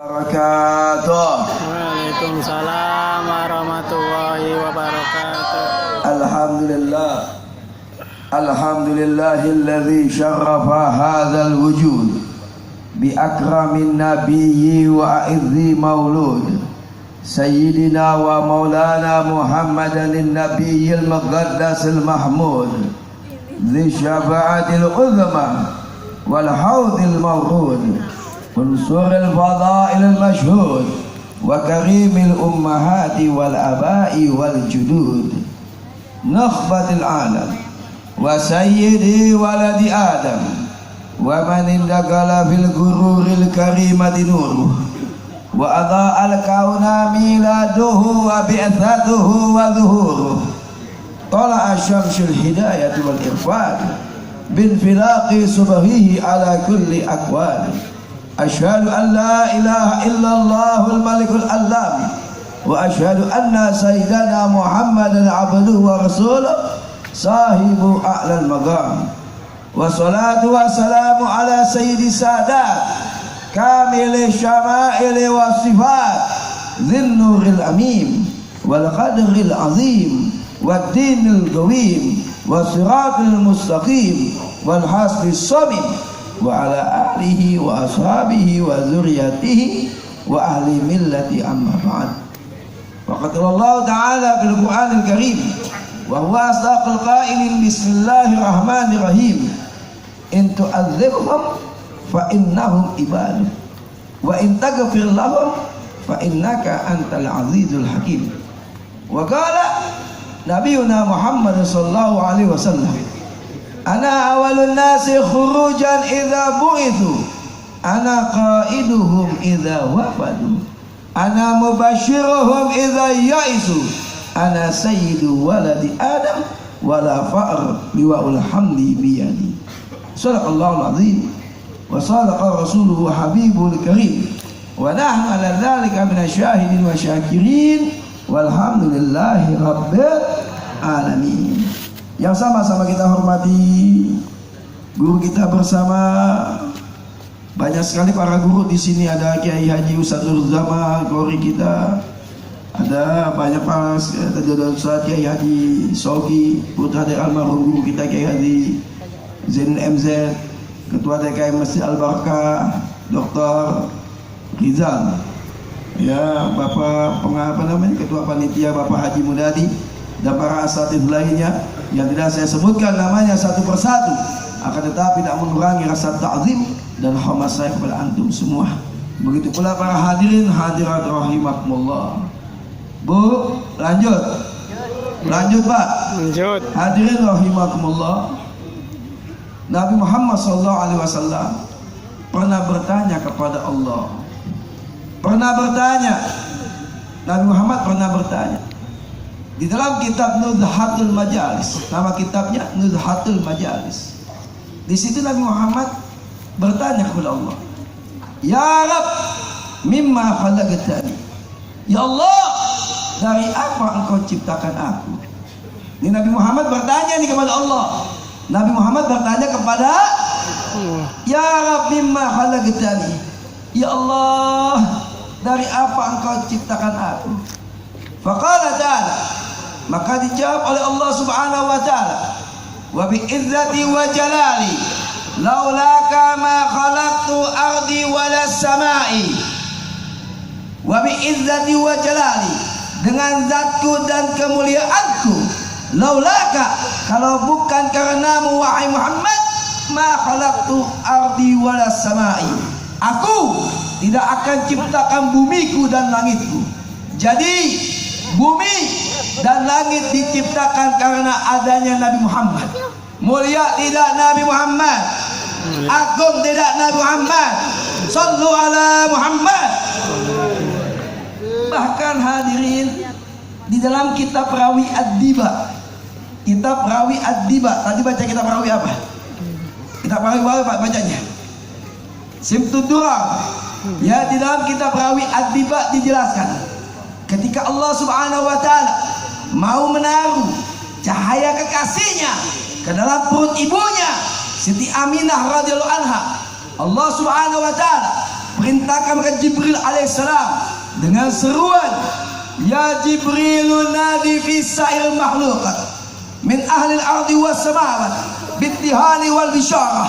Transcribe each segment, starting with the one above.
Wabarakatuh. Waalaikumsalam warahmatullahi wabarakatuh. Alhamdulillah. Alhamdulillahilladzi syarrafa hadzal wujud bi akramin nabiyyi wa a'izzi maulud sayyidina wa maulana Muhammadan nabiyyil muqaddasil mahmud dzi syafa'atil uzma wal haudil mawrud unsur al-fadail al-mashhud wa karimil ummahati wal abai wal judud nakhbatil alam wa sayyidi waladi adam wa man indagala fil gururil karimati nuruh wa adha al-kauna miladuhu wa bi'athatuhu wa zuhuruh tala'a syamsul hidayati wal irfan bin filaqi subhihi ala kulli aqwal. Asyhadu an la ilaha illallahul malikul alam wa asyhadu anna sayyidana Muhammadan abduhu wa rasuluh sahibu a'lal maqam wa salatu wa salamu ala sayyidi sadat kamili syama'ili wa sifat dhinnuril amim wal qadril azim wad dinil qawim wa siratul mustaqim wal hasbis samim wa ala alihi wa ashabihi wa zuriyatihi wa ahli millati amma ba'd. Wa qala Allah ta'ala fil Qur'anil Karim wa huwa asdaqul qailin bismillahirrahmanirrahim in tu'adzibhum fa innahum ibadu wa in taghfir lahum fa innaka antal azizul hakim. Wa qala nabiyuna Muhammad sallallahu alaihi wasallam ana awalun nasi khurujan idza bu'ithu ana qaiduhum idza wafadu ana mubashiruhum idza ya'isu ana sayyidu waladi adam wala fa'r liwa'ul hamdi biyadi. Sadaqallahul azim wa sadaqa rasuluhu habibul karim wa nahnu ala dzalika minasyahidin wa syakirin walhamdulillahi rabbil alamin. Yang sama-sama kita hormati guru kita bersama. Banyak sekali para guru di sini. Ada Kiai Haji Ustadz Nurzama, Kori kita. Ada banyak para Ustadz Kiai Haji Sogi, putra dari almarhum guru kita Kiai Haji Zain MZ, Ketua DKM Masjid Al-Barakah Dr. Rizal, ya Bapak Ketua Panitia Bapak Haji Mudadi, dan para asatidz lainnya yang tidak saya sebutkan namanya satu persatu, akan tetapi tidak mengurangi rasa ta'zim dan hormat saya kepada antum semua. Begitu pula para hadirin hadirat rahimakumullah. Bu, lanjut Pak. Lanjut. Hadirin rahimakumullah. Nabi Muhammad SAW pernah bertanya kepada Allah. Nabi Muhammad pernah bertanya di dalam kitab Nuzhatul Majalis. Nama kitabnya Nuzhatul Majalis. Di situ Nabi Muhammad bertanya kepada Allah, ya Rabb, mimma khalaqtani. Ya Allah, dari apa engkau ciptakan aku? Ini Nabi Muhammad bertanya nih kepada Allah. Nabi Muhammad bertanya kepada ya Rabb, mimma khalaqtani. Ya Allah, dari apa engkau ciptakan aku? Faqala ta'ala, maka dijawab oleh Allah Subhanahu wa ta'ala, wa bi izzati wa jalali laulaka ma khalaqtu ardi walas samai. Wa bi izzati wa jalali, dengan zatku dan kemuliaanku, laulaka, kalau bukan karenamu wahai Muhammad, ma khalaqtu ardi walas samai, aku tidak akan ciptakan bumiku dan langitku. Jadi bumi dan langit diciptakan karena adanya Nabi Muhammad. Mulia tidak Nabi Muhammad, agung tidak Nabi Muhammad. Sallu ala Muhammad. Bahkan hadirin, di dalam kitab Rawi Ad-Diba, tadi baca kitab Rawi apa? Kitab Rawi apa bacanya? Simtud Durang. Ya, di dalam kitab Rawi Ad-Diba dijelaskan, ketika Allah Subhanahu wa ta'ala mau menaruh cahaya kekasihnya ke dalam perut ibunya Siti Aminah radhiyallahu anha, Allah Subhanahu wa ta'ala perintahkan kepada Jibril alaihissalam dengan seruan, ya Jibrilu nadi fi sa'il makhluqat min ahli al-ardi was samawat bittihani wal bisyarah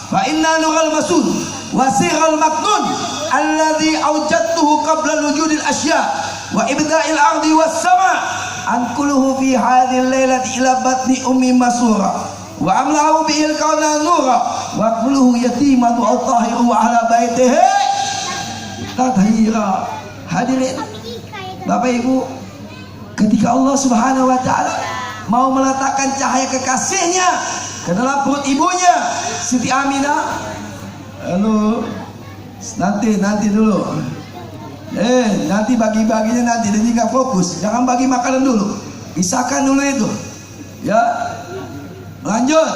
fa inna nural masud wa sirral maknun alladhi awjadtuhu qabla wujudil asya wa ibda'il ardi was sama anquluhu fi hadhihi al-lailati ila batni ummi masura wa amlahu bihil kauna nura wa quluhu yatiman wa tahiru wa ahla baitihi tathira. Hadirin Bapak Ibu, ketika Allah Subhanahu wa taala mau meletakkan cahaya kekasihnya ke dalam perut ibunya Siti Aminah, halo, nanti dulu, nanti bagi-baginya nanti, dan juga fokus, jangan bagi makanan dulu, pisahkan dulu itu, ya. Lanjut.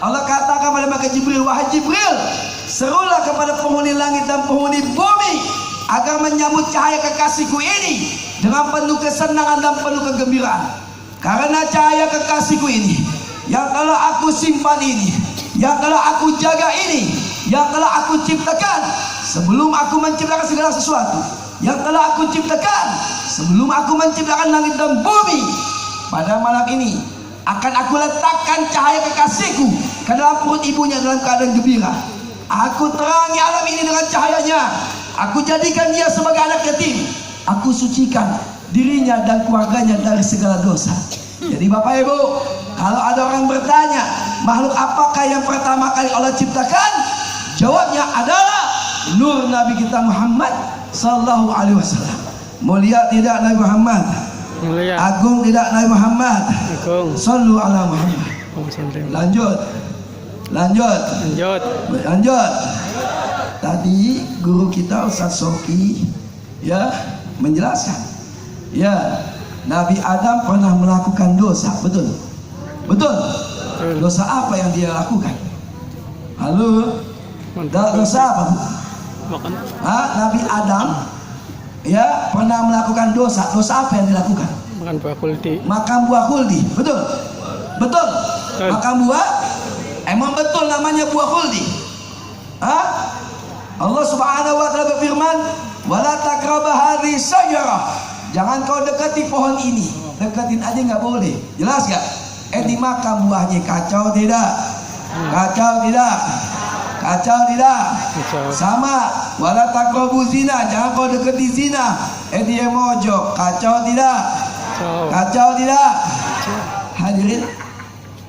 Allah katakan kepada malaikat Jibril, wahai Jibril, serulah kepada penghuni langit dan penghuni bumi agar menyambut cahaya kekasihku ini dengan penuh kesenangan dan penuh kegembiraan. Karena cahaya kekasihku ini yang telah aku simpan ini, yang telah aku jaga ini, yang telah aku ciptakan sebelum aku menciptakan segala sesuatu, yang telah aku ciptakan sebelum aku menciptakan langit dan bumi. Pada malam ini akan aku letakkan cahaya kekasihku ke dalam perut ibunya dalam keadaan gembira. Aku terangi alam ini dengan cahayanya. Aku jadikan dia sebagai anak yatim. Aku sucikan dirinya dan keluarganya dari segala dosa. Jadi Bapak Ibu, kalau ada orang bertanya, makhluk apakah yang pertama kali Allah ciptakan? Jawabnya adalah nur Nabi kita Muhammad sallallahu alaihi wasallam. Mulia tidak Nabi Muhammad? Mulia. Agung tidak Nabi Muhammad? Agung. Sallu ala Muhammad. Lanjut. Tadi guru kita Ustaz Soki ya menjelaskan, ya Nabi Adam pernah melakukan dosa, betul? Dosa apa yang dia lakukan? Halo, dosa apa? Nabi Adam ya pernah melakukan dosa. Dosa apa yang dilakukan? Makan buah khuldi. Betul. Makan buah. Emang betul namanya buah khuldi? Allah Subhanahu wa taala berfirman, wala taqrabu hadhihi syajarah. Jangan kau dekati pohon ini. Deketin aja nggak boleh. Jelas gak? Dimakan buahnya. Kacau tidak? Sama. Wala taqrabu zina. Jangan kau dekati zina. Dia mojok. Kacau tidak? Hadirin,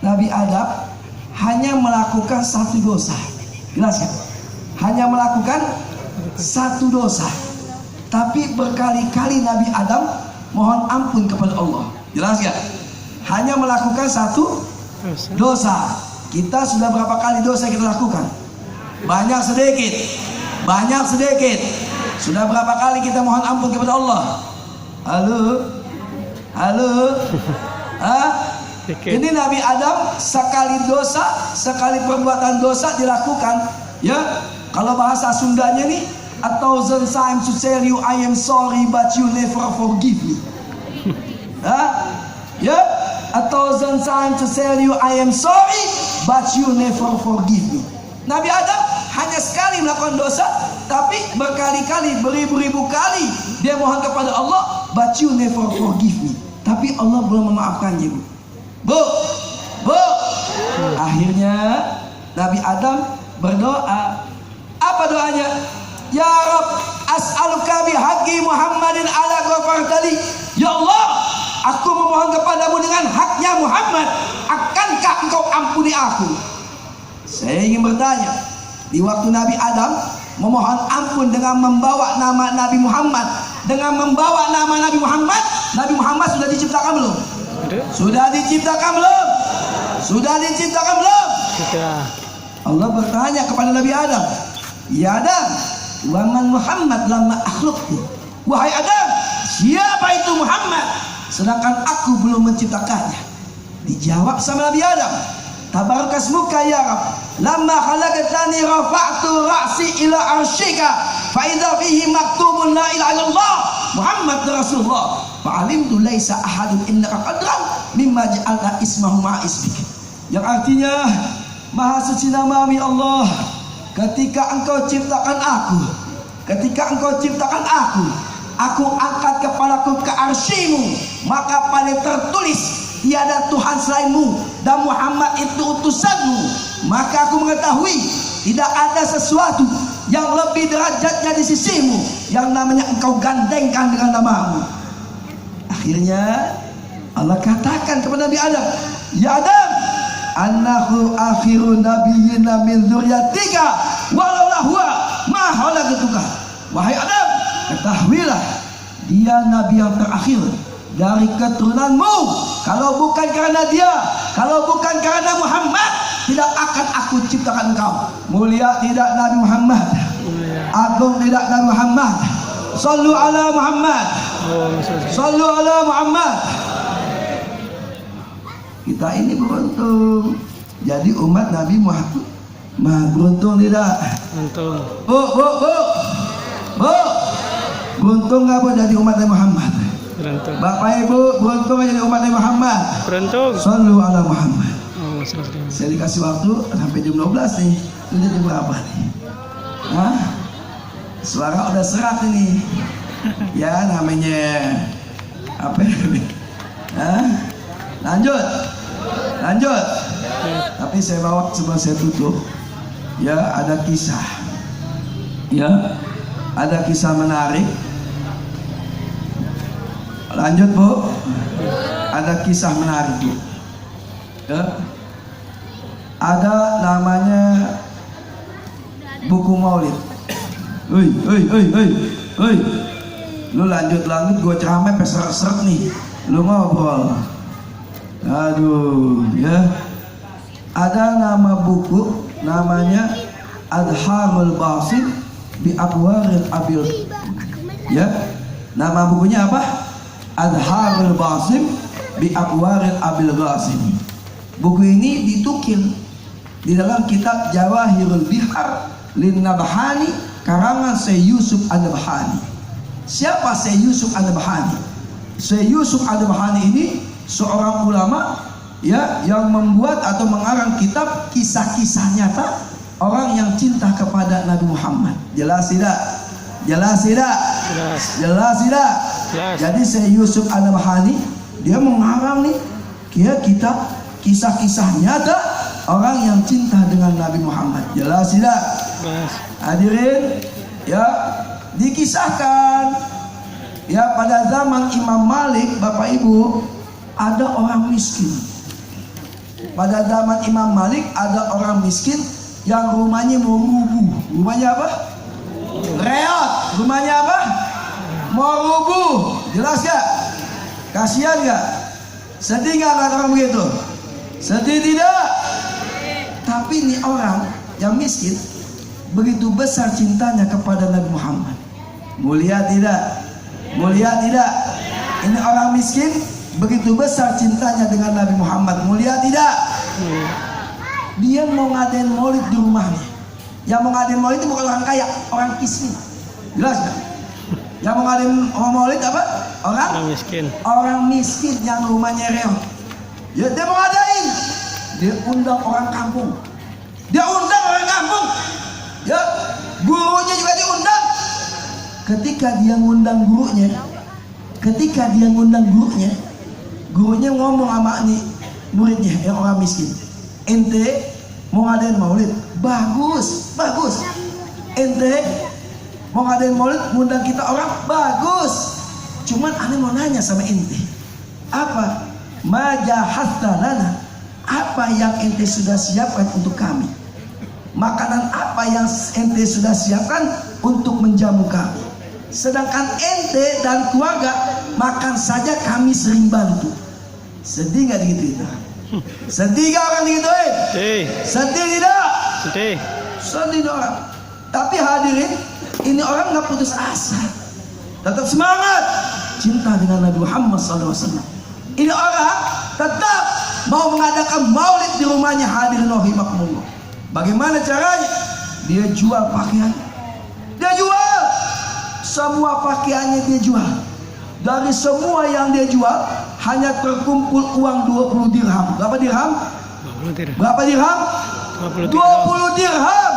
Nabi Adam hanya melakukan satu dosa. Jelas kan? Hanya melakukan satu dosa. Tapi berkali-kali Nabi Adam mohon ampun kepada Allah. Jelas gak? Hanya melakukan satu dosa. Kita sudah berapa kali dosa kita lakukan? Banyak sedikit. Sudah berapa kali kita mohon ampun kepada Allah? Halo. Ini Nabi Adam sekali perbuatan dosa dilakukan, ya. Kalau bahasa Sundanya nih, 1,000 times to tell you I am sorry but you never forgive me. Ya, 1,000 times to tell you I am sorry but you never forgive me. Nabi Adam hanya sekali melakukan dosa, tapi berkali-kali, beribu-ribu kali dia mohon kepada Allah, but you never forgive me. Tapi Allah belum memaafkannya, Bu. Akhirnya Nabi Adam berdoa. Apa doanya? Ya Rabb, as'aluka bihaqqi Muhammadin ala ghafartali. Ya Allah, aku memohon kepadamu dengan haknya Muhammad, akankah engkau ampuni aku? Saya ingin bertanya, di waktu Nabi Adam memohon ampun dengan membawa nama Nabi Muhammad, Nabi Muhammad sudah diciptakan belum? Sudah diciptakan belum? Sudah. Allah bertanya kepada Nabi Adam, ya Adam, waman Muhammad lama akhlukti. Wahai Adam, siapa itu Muhammad sedangkan aku belum menciptakannya? Dijawab sama Nabi Adam, tabarakasmuka ya Rabb, lamma khalaqtani rafa'tu ra'si ila arsyika fa idza fihi maktubun la ilaha illallah Muhammad Rasulullah fa'alimtu laisa ahadun innaka qadran mimma ja'alna ismahu ma'a ismik. Yang artinya, Maha suci namamu ya Allah. Ketika engkau ciptakan aku, aku angkat kepalaku ke arsy-Mu, maka pada tertulis tiada Tuhan selain-Mu dan Muhammad itu utusan-Mu. Maka aku mengetahui tidak ada sesuatu yang lebih derajatnya di sisi-Mu yang namanya engkau gandengkan dengan nama-Mu. Akhirnya Allah katakan kepada Nabi Adam, ya Adam, annahu akhirun nabiyyina min dzurriyyatika walaula huwa ma khalaqtuka. Wahai Adam, ketahuilah dia nabi yang terakhir dari keturunanmu. Kalau bukan karena dia, kalau bukan karena Muhammad, tidak akan aku ciptakan engkau. Mulia tidak Nabi Muhammad, agung tidak Nabi Muhammad. Sallu ala Muhammad, sallu ala Muhammad. Kita ini beruntung jadi umat Nabi Muhammad. Beruntung tidak? Untung. Bu, beruntung nggak bu jadi umat Nabi Muhammad? Beruntung. Bapak Ibu beruntung jadi umat Nabi Muhammad. Beruntung. Sallu ala Muhammad. Assalamualaikum. Saya dikasih waktu sampai jam 12 nih. Ini jam berapa nih? Hah? Suara udah serak ini. Ya namanya apa? Hah? Lanjut. Tapi saya bawa sebelum saya tutup. Ya ada kisah. Ya ada kisah menarik. Lanjut Bu. Ada kisah menarik Bu. Ya. Ada namanya buku maulid. Hei. Lu lanjut gue ceramah peseret-seret nih. Lu ngobrol. Aduh, ya. Ada nama buku namanya Adharul Basit bi Abwaril Abil. Ya. Nama bukunya apa? Adharul Basit bi Abwaril Abil Ghasim. Buku ini ditukil di dalam kitab Jawahirul Bihar Lin Nabhani karangan Syekh Yusuf An-Nabhani. Siapa Syekh Yusuf An-Nabhani? Syekh Yusuf An-Nabhani ini seorang ulama ya yang membuat atau mengarang kitab kisah-kisah nyata orang yang cinta kepada Nabi Muhammad. Jelas tidak? Jelas. Jadi Syekh Yusuf An-Nabhani dia mengarang nih kitab kisah-kisah nyata orang yang cinta dengan Nabi Muhammad. Jelas tidak? Hadirin, ya dikisahkan ya pada zaman Imam Malik, Bapak Ibu, ada orang miskin. Pada zaman Imam Malik ada orang miskin yang rumahnya mau rubuh. Rumahnya apa? Reot. Rumahnya apa? Mau rubuh. Jelas gak? Kasihan gak? Sedih gak kata orang begitu? Sedih tidak? Tapi ini orang yang miskin begitu besar cintanya kepada Nabi Muhammad. Mulia tidak? Mulia tidak? Ini orang miskin begitu besar cintanya dengan Nabi Muhammad. Mulia tidak? Dia mau ngadain maulid di rumahnya. Yang mau ngadain maulid itu bukan orang kaya, orang miskin. Jelas gak? Yang mau ngadain maulid apa? Orang miskin. Orang miskin yang rumahnya reot. Ya dia mau ngadain. Dia undang orang kampung. Ya, gurunya juga diundang. Ketika dia ngundang gurunya, gurunya ngomong sama muridnya yang orang miskin. Ente mau ngadain maulid? Bagus. Ente mau ngadain maulid ngundang kita orang? Bagus. Cuman aneh mau nanya sama ente. Apa? Majahasta lana. Apa yang ente sudah siapkan untuk kami? Makanan apa yang ente sudah siapkan untuk menjamu kami? Sedangkan ente dan keluarga makan saja kami sering bantu. Sedih gak digituin? Sedih gak orang digituin? Sedih tidak? Sedih orang. Tapi hadirin, ini orang gak putus asa, tetap semangat cinta dengan Nabi Muhammad SAW. Ini orang tetap mau mengadakan maulid di rumahnya. Hadirin rahimakumullah. Bagaimana caranya? Dia jual pakaian. Dia jual semua pakaiannya, dia jual. Dari semua yang dia jual hanya terkumpul uang 20 dirham. Berapa dirham? 20 dirham. Berapa dirham? 20 dirham.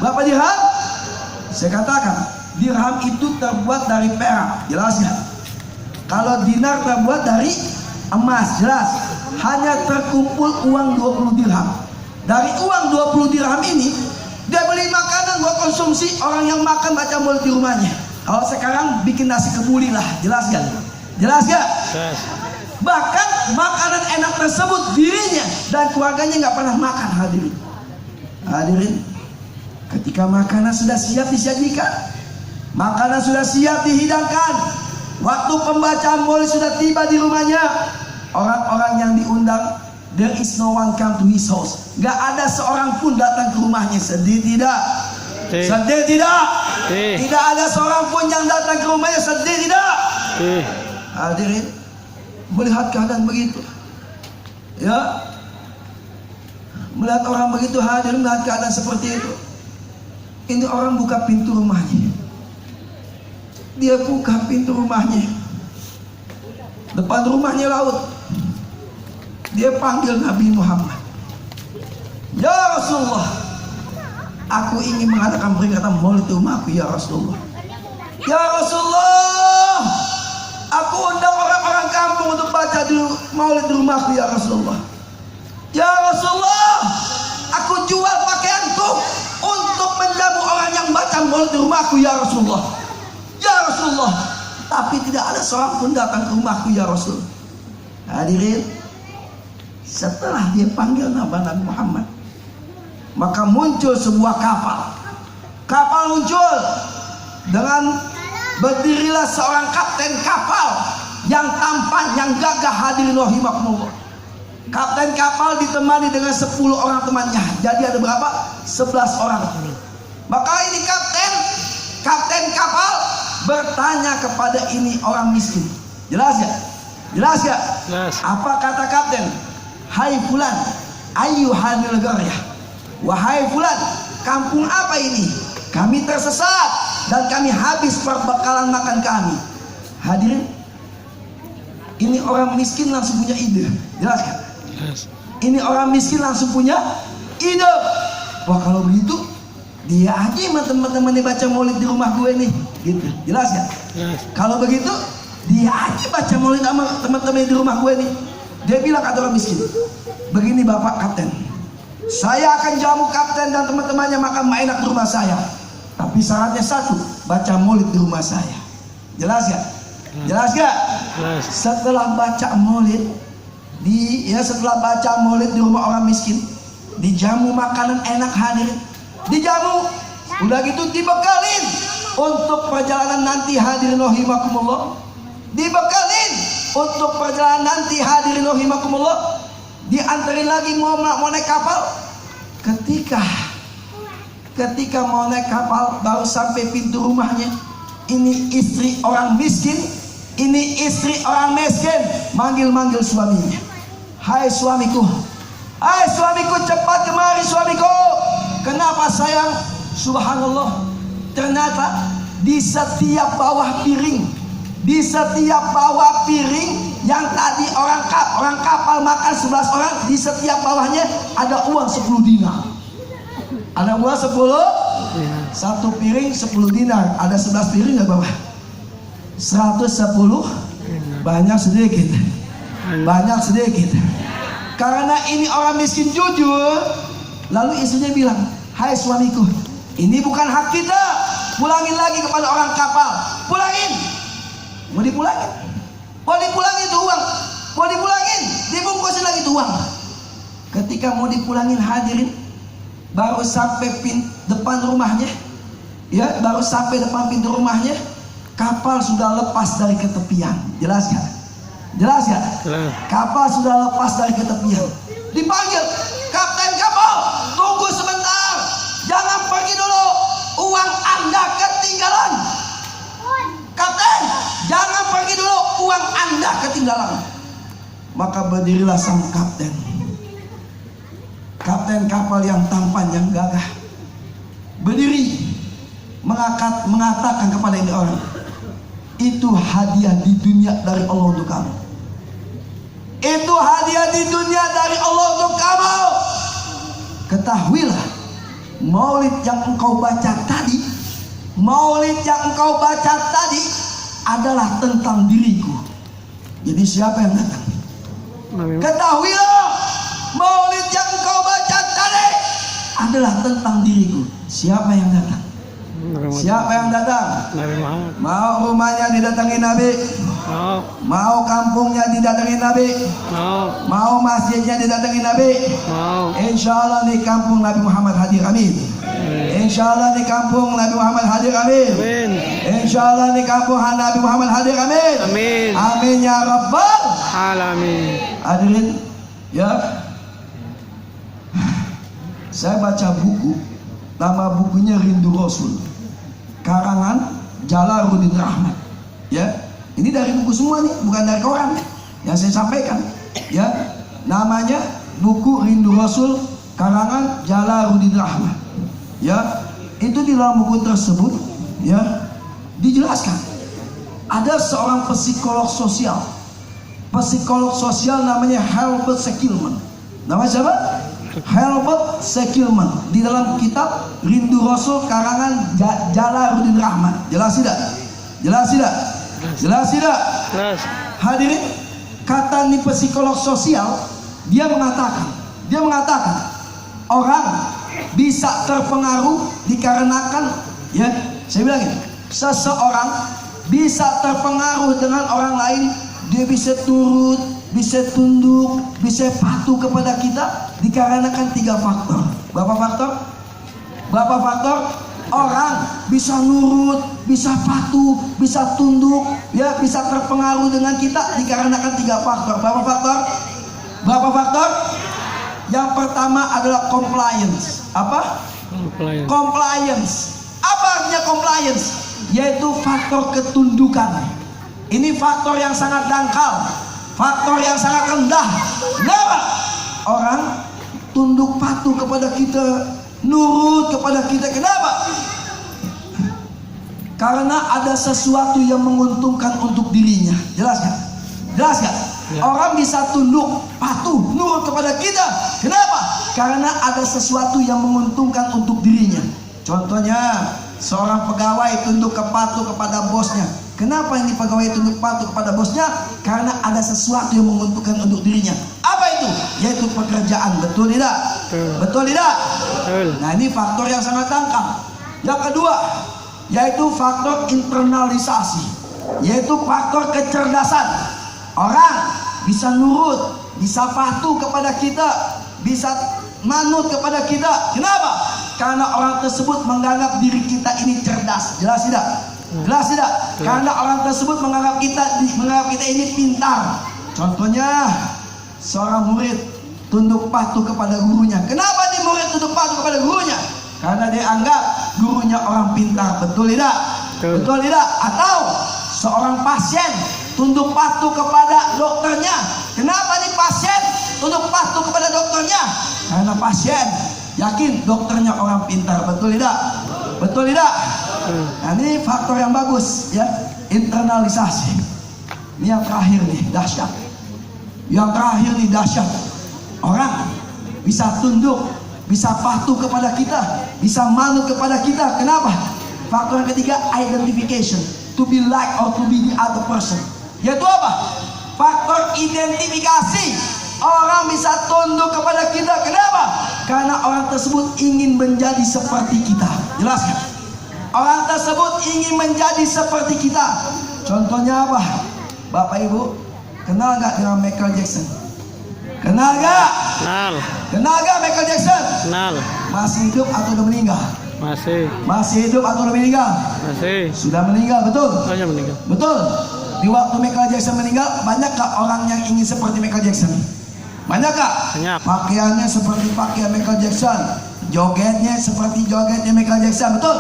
Berapa dirham? Saya katakan, dirham itu terbuat dari perak, jelas ya. Kalau dinar terbuat dari emas, jelas. Hanya terkumpul uang 20 dirham. Dari uang 20 dirham ini, dia beli makanan buat konsumsi orang yang makan baca maulid di rumahnya. Kalau sekarang bikin nasi kebuli lah, jelas gak? Jelas gak? Yes. Bahkan makanan enak tersebut dirinya dan keluarganya nggak pernah makan. Hadirin, ketika makanan sudah siap disajikan, makanan sudah siap dihidangkan, waktu pembacaan maulid sudah tiba di rumahnya, orang-orang yang diundang, there is no one come to his house. Nggak ada seorang pun datang ke rumahnya. Sedih tidak? Sedih tidak? Tidak ada seorang pun yang datang ke rumahnya. Sedih tidak? Hadirin, melihat keadaan begitu, ya, melihat orang begitu, hadirin, melihat keadaan seperti itu, ini orang buka pintu rumahnya. Dia buka pintu rumahnya, depan rumahnya laut. Dia panggil Nabi Muhammad, ya Rasulullah, aku ingin mengadakan peringatan maulid di rumahku, ya Rasulullah. Ya Rasulullah, aku undang orang-orang kampung untuk baca di maulid di rumahku, ya Rasulullah. Ya Rasulullah, aku jual pakaianku untuk menjamu orang yang baca maulid di rumahku, ya Rasulullah. Ya Rasulullah, tapi tidak ada seorang pun datang ke rumahku, ya Rasul. Hadirin, setelah dia panggil Nabi Muhammad, maka muncul sebuah kapal. Kapal muncul dengan berdirilah seorang kapten kapal yang tampan, yang gagah. Hadirin rahimakumullah. Kapten kapal ditemani dengan 10 orang temannya. Jadi ada berapa? 11 orang. Maka ini kapten kapal bertanya kepada ini orang miskin. Jelas ya? Jelas ya? Jelas. Apa kata kapten? Hai fulan, ayyuhanil qaryah. Wahai fulan, kampung apa ini? Kami tersesat dan kami habis perbekalan makan kami. Hadirin, ini orang miskin langsung punya ide. Jelas kan? Yes. Ini orang miskin langsung punya ide. Wah, kalau begitu dia aja sama teman-temannya baca maulid di rumah gue nih. Gitu. Jelas kan? Yes. Kalau begitu dia aja baca maulid sama teman-temannya di rumah gue nih. Dia bilang kata orang miskin, begini Bapak Kapten, saya akan jamu Kapten dan teman-temannya makan enak di rumah saya. Tapi syaratnya satu, baca maulid di rumah saya. Jelas gak? Jelas gak? Yes. Setelah baca maulid setelah baca maulid di rumah orang miskin, dijamu makanan enak, hadirin. Dijamu, udah gitu dibekalin untuk perjalanan nanti, hadirin rahimakumullah. Dibekalin untuk perjalanan nanti, hadirin rahimakumullah. Diantarin lagi mau naik kapal. Ketika mau naik kapal, baru sampai pintu rumahnya, ini istri orang miskin, ini istri orang miskin manggil suaminya. Hai suamiku, cepat kemari suamiku. Kenapa sayang? Subhanallah, ternyata di setiap bawah piring yang tadi orang kapal makan 11 orang, di setiap bawahnya ada uang 10 dinar. Ada uang 10, satu piring 10 dinar. Ada 11 piring nggak bawah? 110, banyak sedikit. Karena ini orang miskin jujur, lalu istrinya bilang, hai suamiku, ini bukan hak kita. Pulangin lagi kepada orang kapal. Pulangin. Mau dipulangin itu uang. Mau dipulangin, dibungkusin lagi itu uang. Ketika mau dipulangin, hadirin, baru sampai depan rumahnya, ya, baru sampai depan pintu rumahnya, kapal sudah lepas dari ketepian. Jelas gak? Jelas gak? Kapal sudah lepas dari ketepian. Dipanggil, kapten kapal, tunggu sebentar, jangan pergi dulu, uang Anda ketinggalan. Kapten, jangan pergi dulu, uang Anda ketinggalan. Maka berdirilah sang kapten kapal yang tampan, yang gagah, berdiri mengatakan kepada ini orang, itu hadiah di dunia dari Allah untuk kamu. Itu hadiah di dunia dari Allah untuk kamu. ketahuilah maulid yang engkau baca tadi, maulid yang engkau baca tadi adalah tentang diriku. Jadi siapa yang datang? Ketahuilah maulid yang engkau baca tadi adalah tentang diriku. Siapa yang datang? Siapa yang datang? Nabi Muhammad. Mau rumahnya didatangi Nabi? Mau. Mau kampungnya didatangi Nabi? Mau. Mau masjidnya didatangi Nabi? Mau. Insya Allah di kampung Nabi Muhammad hadir, amin. Insya Allah di kampung Nabi Muhammad hadir, amin. Amin. Insya Allah di kampung Nabi Muhammad hadir, amin. Amin. Amin ya Rabbal Alamin. hadirin. Ya, saya baca buku, nama bukunya Rindu Rasul, karangan Jalaluddin Rahmat. Ya, ini dari buku semua nih, bukan dari koran yang saya sampaikan. Ya, namanya buku Rindu Rasul, karangan Jalaluddin Rahmat. Ya, itu di dalam buku tersebut ya dijelaskan ada seorang psikolog sosial. Psikolog sosial namanya Herbert Sekelman. Nama siapa? Herbert Sekelman. Di dalam kitab Rindu Rasul karangan Jalaluddin Rahmat. Jelas tidak? Jelas tidak? Jelas tidak? Jelas. Hadirin, kata nih psikolog sosial, dia mengatakan orang bisa terpengaruh dikarenakan, ya, saya bilang ini, seseorang bisa terpengaruh dengan orang lain. Dia bisa turut, bisa tunduk, bisa patuh kepada kita dikarenakan 3 faktor. Berapa faktor? Berapa faktor? Orang bisa nurut, bisa patuh, bisa tunduk, ya, bisa terpengaruh dengan kita dikarenakan 3 faktor. Berapa faktor? Berapa faktor? Yang pertama adalah compliance. Apa? Compliance. Compliance. Apa artinya compliance? Yaitu faktor ketundukan. Ini faktor yang sangat dangkal, faktor yang sangat rendah. Kenapa? Orang tunduk patuh kepada kita, nurut kepada kita. Kenapa? Karena ada sesuatu yang menguntungkan untuk dirinya. Jelas kan? Jelas kan? Ya. Orang bisa tunduk, patuh, nurut kepada kita. Kenapa? Karena ada sesuatu yang menguntungkan untuk dirinya. Contohnya, seorang pegawai tunduk patuh kepada bosnya. Kenapa ini pegawai tunduk patuh kepada bosnya? Karena ada sesuatu yang menguntungkan untuk dirinya. Apa itu? Yaitu pekerjaan. Betul tidak? Betul tidak? Betul. Nah, ini faktor yang sangat dangkal. Yang kedua, yaitu faktor internalisasi, yaitu faktor kecerdasan. Orang bisa nurut, bisa patuh kepada kita, bisa manut kepada kita. Kenapa? Karena orang tersebut menganggap diri kita ini cerdas. Jelas tidak? Jelas tidak? Karena orang tersebut menganggap kita ini pintar. Contohnya, seorang murid tunduk patuh kepada gurunya. Kenapa nih murid tunduk patuh kepada gurunya? Karena dia anggap gurunya orang pintar. Betul tidak? Betul tidak? Atau seorang pasien tunduk patuh kepada dokternya. Kenapa nih pasien tunduk patuh kepada dokternya? Karena pasien yakin dokternya orang pintar. Betul tidak? Betul tidak? Nah, ini faktor yang bagus, ya, internalisasi. Ini yang terakhir nih, dahsyat. Yang terakhir nih dahsyat. Orang bisa tunduk, bisa patuh kepada kita, bisa manut kepada kita. Kenapa? Faktor yang ketiga, identification. To be like or to be the other person. Yaitu apa? Faktor identifikasi. Orang bisa tunduk kepada kita. Kenapa? Karena orang tersebut ingin menjadi seperti kita. Jelas kan? Orang tersebut ingin menjadi seperti kita. Contohnya apa? Bapak Ibu, kenal gak dengan Michael Jackson? Kenal gak? Kenal. Kenal gak Michael Jackson? Kenal. Masih hidup atau udah meninggal? Masih. Masih hidup atau udah meninggal? Masih. Sudah meninggal, betul? Hanya meninggal. Betul. Di waktu Michael Jackson meninggal, banyakkah orang yang ingin seperti Michael Jackson? Banyakkah? Banyak. Pakaiannya seperti pakaian Michael Jackson, jogetnya seperti jogetnya Michael Jackson, betul?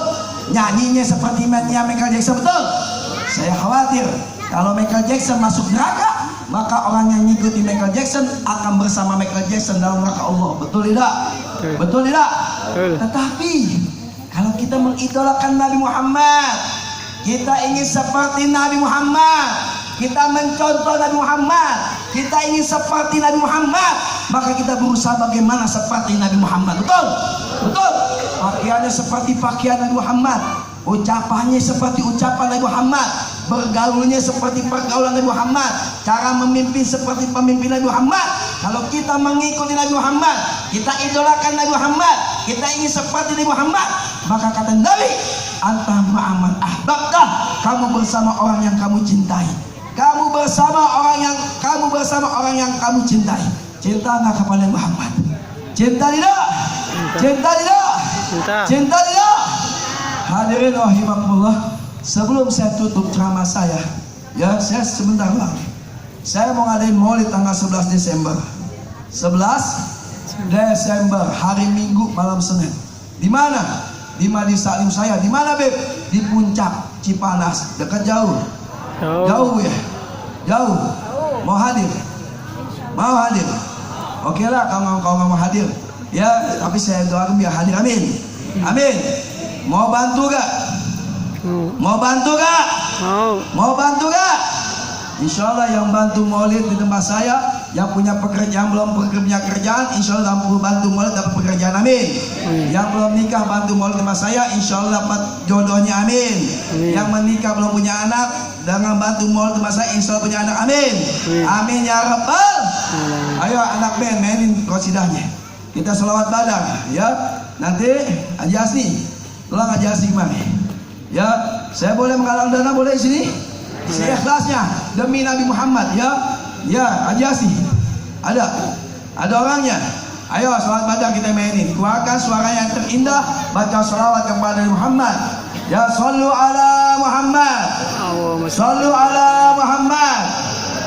Nyanyinya seperti nyanyinya Michael Jackson, betul? Saya khawatir kalau Michael Jackson masuk neraka, maka orang yang mengikuti Michael Jackson akan bersama Michael Jackson dalam neraka Allah. Betul tidak? Betul tidak? Betul. Tetapi kalau kita mengidolakan Nabi Muhammad, kita ingin seperti Nabi Muhammad, kita mencontoh Nabi Muhammad, kita ingin seperti Nabi Muhammad, maka kita berusaha bagaimana seperti Nabi Muhammad. Betul? Betul? Pakaiannya seperti pakaian Nabi Muhammad, ucapannya seperti ucapan Nabi Muhammad, bergaulnya seperti pergaulan Nabi Muhammad, cara memimpin seperti pemimpin Nabi Muhammad. Kalau kita mengikuti Nabi Muhammad, kita idolakan Nabi Muhammad, kita ingin seperti Nabi Muhammad, maka kata Nabi, anta ma'aman ahbabtah, kamu bersama orang yang kamu cintai. Kamu bersama orang yang kamu cintai. Cinta enggak kepada Muhammad? Cinta tidak? Cinta tidak? Cinta tidak? Hadirin rahimakumullah, sebelum saya tutup ceramah saya, ya saya sebentar lagi saya mau ngadain maulid tanggal 11 Desember. 11 Desember hari Minggu malam Senin. Di mana? Di Majlis Taklim saya. Di mana, Beb? Di Puncak Cipanas, dekat jauh. Jauh ya? Jauh. Mau hadir? Mau hadir? Oke lah kalau nggak mau hadir. Ya, tapi saya doakan biar hadir. Amin. Amin. Mau bantu gak? Mau bantu gak? Mau bantu gak? Insya Allah yang bantu maulid di tempat saya, yang punya pekerjaan belum punya kerjaan, insya Allah bantu maulid dapat pekerjaan. Amin. Yang belum nikah bantu maulid di tempat saya, insya Allah dapat jodohnya. Amin. Yang menikah belum punya anak, dengan bantu maulid di tempat saya, insya Allah punya anak. Amin. Amin ya Rabbal. Ayo anak band mainin qasidahnya. Kita selawat badar ya. Nanti Haji Asni, tolong Haji Asni kemana? Ya, saya boleh menggalang dana boleh di sini? Seikhlasnya demi Nabi Muhammad ya. Ya, Haji Asni. Ada orangnya. Ayo selawat badar kita mainin. Keluarkan suara yang terindah, baca selawat kepada Nabi Muhammad. Ya, sallu ala Muhammad. Sallu ala Muhammad.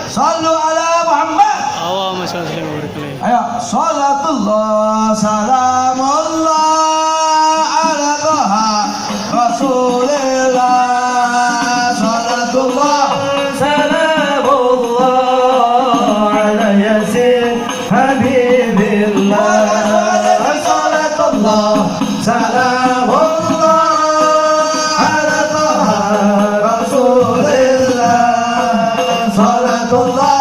Sallu ala Muhammad. Allahumma shalli wa barik alaihi. Ayo, salatullah salamullah ala Taha Rasulillah. Salatullah salamullah ala Yasin Habibillah. Salatullah salamullah ala Taha Rasulillah. Salatullah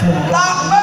لبيك